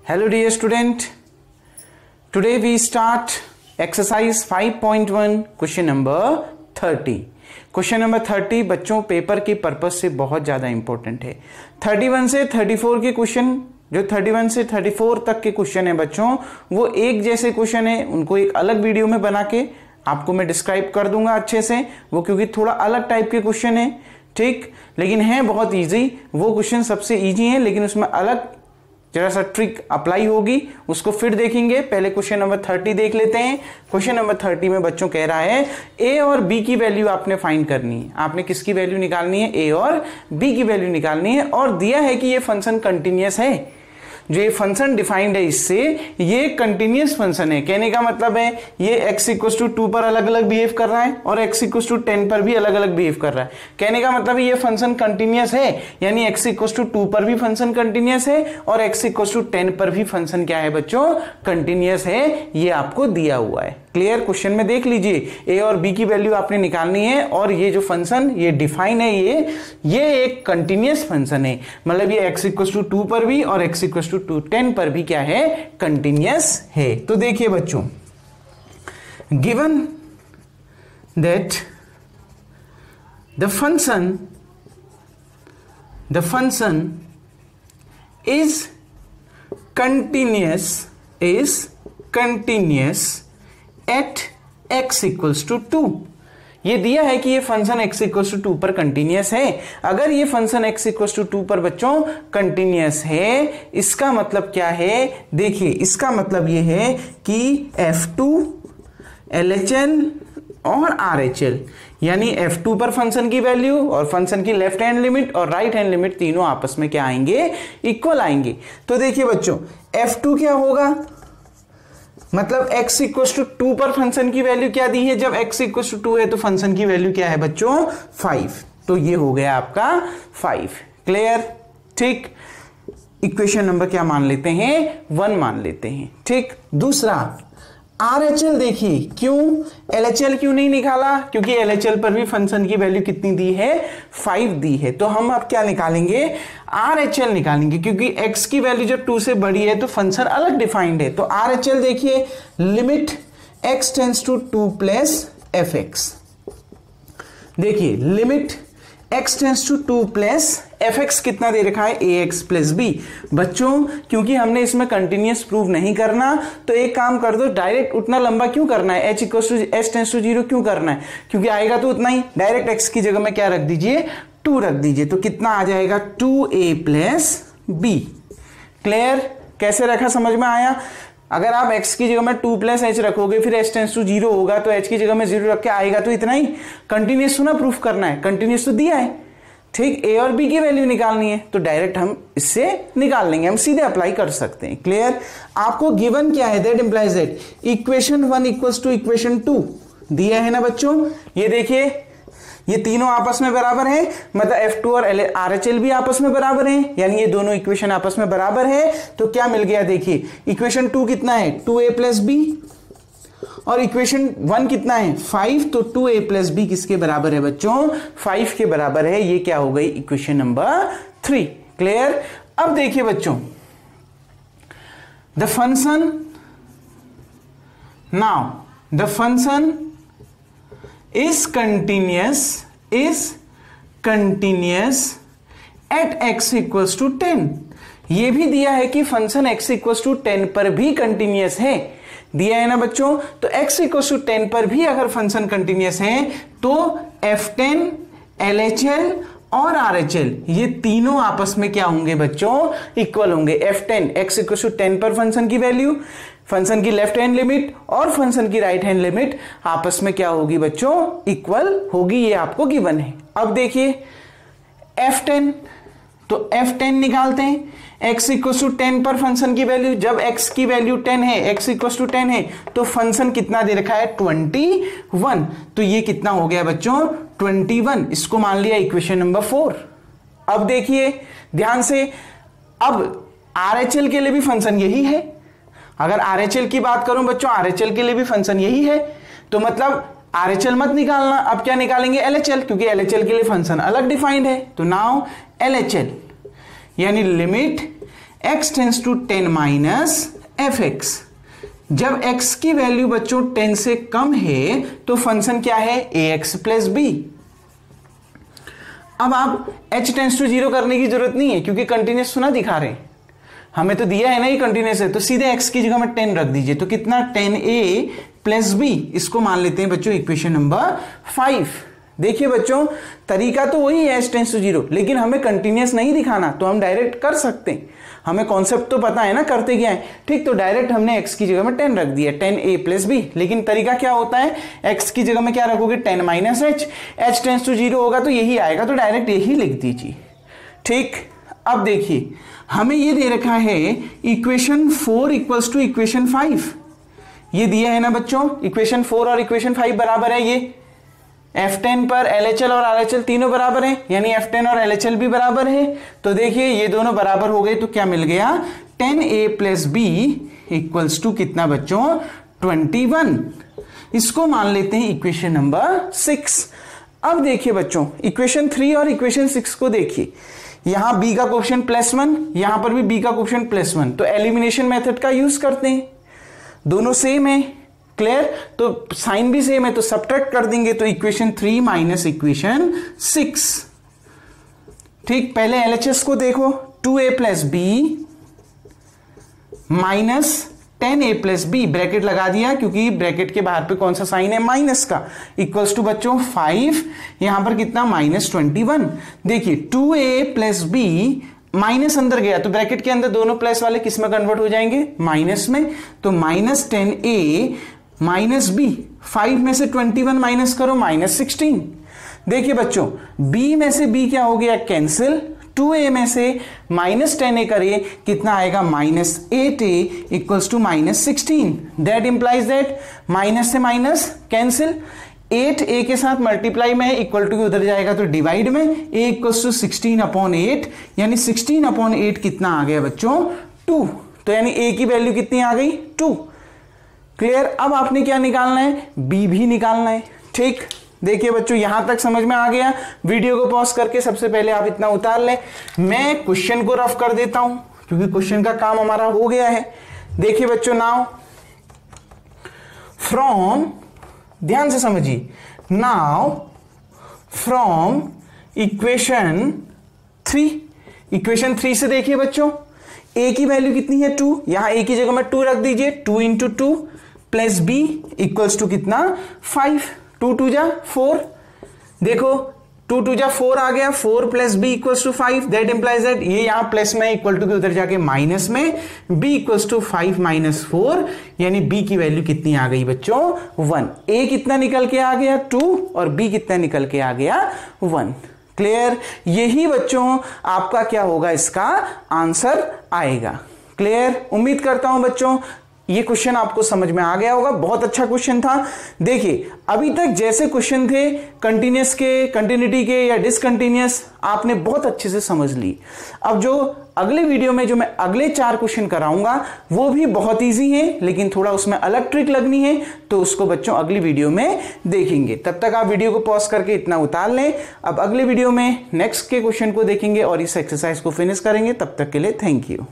Hello dear student, today we start exercise 5.1 question number 30. Question number 30 बच्चों paper के purpose से बहुत ज्यादा इंपॉर्टेंट है। 31 से 34 के क्वेश्चन, जो 31 से 34 तक के क्वेश्चन है बच्चों, वो एक जैसे क्वेश्चन है, उनको एक अलग वीडियो में बना के आपको मैं डिस्क्राइब कर दूंगा अच्छे से, वो क्योंकि थोड़ा अलग टाइप के क्वेश्चन है, ठीक, लेकिन है बहुत इजी। वो क्वेश्चन सबसे इजी है, लेकिन उसमें अलग जरा सा ट्रिक अप्लाई होगी, उसको फिर देखेंगे। पहले क्वेश्चन नंबर 30 देख लेते हैं। क्वेश्चन नंबर 30 में बच्चों कह रहा है ए और बी की वैल्यू आपने फाइंड करनी है। आपने किसकी वैल्यू निकालनी है? ए और बी की वैल्यू निकालनी है। और दिया है कि ये फंक्शन कंटिन्यूअस है, जो ये फंक्शन डिफाइंड है इससे, ये कंटिन्यूअस फंक्शन है। कहने का मतलब है ये x इक्वल टू 2 पर अलग अलग बिहेव कर रहा है और x इक्वल टू 10 पर भी अलग अलग बिहेव कर रहा है। कहने का मतलब है ये फंक्शन कंटिन्यूअस है, यानी x इक्वल टू 2 पर भी फंक्शन कंटिन्यूअस है और x इक्वल टू 10 पर भी फंक्शन क्या है बच्चों? कंटिन्यूअस है। ये आपको दिया हुआ है। क्लियर? क्वेश्चन में देख लीजिए, ए और बी की वैल्यू आपने निकालनी है और ये जो फंक्शन ये डिफाइन है, ये एक कंटिन्यूअस फंक्शन है। मतलब ये x इक्वल टू 2 पर भी और x इक्वल टू 10 पर भी क्या है? कंटिन्यूअस है। तो देखिए बच्चों, given that the function is continuous at x equals to 2। ये दिया है कि ये फंक्शन x इक्वल्स टू 2 पर कंटिन्यूअस है। अगर ये फंक्शन x इक्वल्स टू 2 पर बच्चों कंटिन्यूअस है, इसका मतलब क्या है? देखिए, इसका मतलब ये है कि F2, LHL और RHL, यानी F2 पर फंक्शन की वैल्यू और फंक्शन की लेफ्ट हैंड लिमिट और राइट हैंड लिमिट तीनों आपस में क्या आएंगे? इक्वल आएंगे। तो देखिए बच्चों, F2 क्या होगा? मतलब x इक्वल टू 2 पर फंक्शन की वैल्यू क्या दी है? जब x इक्वल टू 2 है तो फंक्शन की वैल्यू क्या है बच्चों? 5। तो ये हो गया आपका 5। क्लियर? ठीक। इक्वेशन नंबर क्या मान लेते हैं? 1 मान लेते हैं। ठीक। दूसरा RHL देखिए, क्यों LHL क्यों नहीं निकाला? क्योंकि LHL पर भी फंक्शन की वैल्यू कितनी दी है? 5 दी है। तो हम अब क्या निकालेंगे? RHL निकालेंगे, क्योंकि x की वैल्यू जब 2 से बड़ी है तो फंक्शन अलग डिफाइंड है। तो RHL देखिए, limit x tends to 2 plus fx। देखिए, limit x tends to 2 plus fx कितना दे रखा है? ax plus b। बच्चों, क्योंकि हमने इसमें कंटिन्यूअस प्रूव नहीं करना, तो एक काम कर दो, डायरेक्ट उतना लंबा क्यों करना है? h equal to h tends to 0 क्यों करना है? क्योंकि आएगा तो उतना ही। डायरेक्ट x की जगह में क्या रख दीजिए? 2 रख दीजिए। तो कितना आ जाएगा? 2a plus b। क्लियर? कैसे रखा, समझ में आया? अगर आप x की जगह में 2 प्लस h रखोगे, फिर h टेंड्स टू 0 होगा, तो h की जगह में 0 रख के आएगा तो इतना ही। कंटिन्यूअस तो ना प्रूफ करना है, कंटिन्यूअस तो दिया है। ठीक, a और b की वैल्यू निकालनी है तो डायरेक्ट हम इससे निकाल लेंगे, हम सीधे अप्लाई कर सकते हैं। क्लियर? आपको गिवन क्या है? That implies that equation 1 equals to equation 2 दिया है ना बच्चों। ये देखिए, ये तीनों आपस में बराबर है, मतलब F2 और RHL भी आपस में बराबर हैं, यानी ये दोनों इक्वेशन आपस में बराबर है। तो क्या मिल गया? देखिए, इक्वेशन 2 कितना है? 2a प्लस b, और इक्वेशन 1 कितना है? 5। तो 2a प्लस b किसके बराबर है बच्चों? 5 के बराबर है। ये क्या हो गई? Equation number 3। क्लियर? अब देखिए बच्चों, the function is continuous at x equals to 10। ये भी दिया है कि फंक्शन x equals to 10 पर भी कंटिन्यूअस है। दिया है ना बच्चों। तो x equals to 10 पर भी अगर फंक्शन कंटिन्यूअस है तो F10, LHL और RHL ये तीनों आपस में क्या होंगे बच्चों? इक्वल होंगे। F10 x इक्वल टू 10 पर फंक्शन की वैल्यू, फंक्शन की लेफ्ट हैंड लिमिट और फंक्शन की राइट हैंड लिमिट आपस में क्या होगी बच्चों? इक्वल होगी। ये आपको गिवन है। अब देखिए F10, तो F10 निकालते हैं। x इक्वल टू 10 पर फंक्शन की वैल्यू, जब x की वैल्यू 10 है, x इक्वल टू 10 है, तो फंक्शन कितना दे रखा है? 21। तो ये कितना हो गया बच्चों? 21। इसको मान लिया इक्वेशन नंबर 4। अब देखिए ध्यान से, अब RHL के लिए भी फंक्शन यही है। अगर RHL की बात करूं बच्चों, RHL के लिए भी फंक्शन यही है, तो मतलब RHL मत निकालना। अब क्या निकालेंगे? LHL, क्योंकि LHL के लिए फंक्शन अलग डिफाइंड है। तो नाउ LHL यानी limit x tends to 10 minus fx। जब x की वैल्यू बच्चों 10 से कम है तो फंक्शन क्या है, ax प्लस b। अब आप h टेंस टू 0 करने की जरूरत नहीं है क्योंकि कंटिन्यूस सुना दिखा रहे हैं, हमें तो दिया है ना ये कंटिन्यूस है, तो सीधे x की जगह में 10 रख दीजिए, तो कितना 10a प्लस b, इसको मान लेते हैं बच्चों इक्वेशन नंबर 5। देखिए बच्चों तरीका तो वही है h टेंस टू 0, लेकिन हमें कंटिन्यूस नहीं दिखाना तो हम डायरेक्ट कर सकते हैं, हमें कॉन्सेप्ट तो पता है ना करते क्या है, ठीक। तो डायरेक्ट हमने x की जगह में 10 रख दिया, 10a प्लस b। लेकिन तरीका क्या होता है, x की जगह में क्या रखोगे 10 माइनस h टेंस टू 0 होगा तो यही आएगा, तो डायरेक्ट यही लिख दीजिए, ठीक। अब देखिए हमें ये दे रखा है इक्वेशन 4 इक्वल्स टू इक्वेशन 5, ये दिया है ना बच्चों, इक्वेशन 4 और इक्वेशन 5 बराबर है, ये F10 पर LHL और RHL तीनों बराबर हैं, यानी F10 और LHL भी बराबर है। तो देखिए ये दोनों बराबर हो गए तो क्या मिल गया, 10a plus b equals to कितना बच्चों 21। इसको मान लेते हैं इक्वेशन नंबर 6। अब देखिए बच्चों इक्वेशन 3 और इक्वेशन 6 को देखिए, यहां b का कोएफिशिएंट +1, यहां पर भी b का कोएफिशिएंट +1, तो एलिमिनेशन मेथड का यूज करते हैं, दोनों सेम है, क्लियर। तो साइन भी सेम है तो सब्ट्रैक्ट कर देंगे, तो इक्वेशन 3 माइनस इक्वेशन 6, ठीक। पहले LHS को देखो, 2a plus b minus 10a plus b, bracket लगा दिया क्योंकि ब्रैकेट के बाहर पे कौन सा साइन है, माइनस का, इक्वल्स टू बच्चों 5, यहां पर कितना -21। देखिए 2a प्लस b माइनस अंदर गया तो ब्रैकेट के अंदर दोनों प्लस वाले किस में कन्वर्ट हो जाएंगे, माइनस में, तो -10a माइनस b, 5 में से 21 माइनस करो -16। देखिए बच्चों b में से b क्या हो गया, कैंसिल, 2a में से -10a करिए कितना आएगा, -8a equals to -16। That implies that minus से माइनस कैंसिल, 8a के साथ मल्टीप्लाई में इक्वल टू उधर जाएगा तो डिवाइड में, a इक्वल्स टू 16/8, यानी 16/8 कितना आ गया बच्चों 2, तो यानी a की वैल्यू कितनी आ गई 2, क्लियर। अब आपने क्या निकालना है, b भी निकालना है, ठीक। देखिए बच्चों यहां तक समझ में आ गया, वीडियो को पॉज करके सबसे पहले आप इतना उतार लें, मैं क्वेश्चन को रफ कर देता हूं क्योंकि क्वेश्चन का काम हमारा हो गया है। देखिए बच्चों नाउ फ्रॉम, ध्यान से समझिए, नाउ फ्रॉम इक्वेशन 3, इक्वेशन 3 से देखिए बच्चों a की वैल्यू कितनी है 2, यहां a की जगह में 2 रख दीजिए, 2 into 2 plus b equals to कितना 5, 2 2 जा 4, देखो 2 2 जा 4 आ गया, 4 plus b equals to 5, that implies that ये यहां प्लस में इक्वल टू के उधर जाके माइनस में, b इक्वल्स टू 5 माइनस 4, यानी b की वैल्यू कितनी आ गई बच्चों 1। a कितना निकल के आ गया 2 और b कितना निकल के आ गया 1, क्लियर। यही बच्चों आपका क्या होगा, इसका आंसर आएगा, क्लियर। उम्मीद करता हूं बच्चों ये क्वेश्चन आपको समझ में आ गया होगा, बहुत अच्छा क्वेश्चन था। देखिए अभी तक जैसे क्वेश्चन थे कंटिन्यूअस के, कंटिन्यूटी के या डिसकंटिन्यूअस, आपने बहुत अच्छे से समझ ली। अब जो अगले वीडियो में जो मैं अगले 4 क्वेश्चन कराऊंगा वो भी बहुत इजी है, लेकिन थोड़ा उसमें अलग ट्रिक लगनी है, तो उसको बच्चों अगली वीडियो में देखेंगे। तब तक आप वीडियो को पॉज करके इतना उतार लें। अब अगले वीडियो में नेक्स्ट के क्वेश्चन को देखेंगे और इस एक्सरसाइज को फिनिश करेंगे। तब तक के लिए थैंक यू।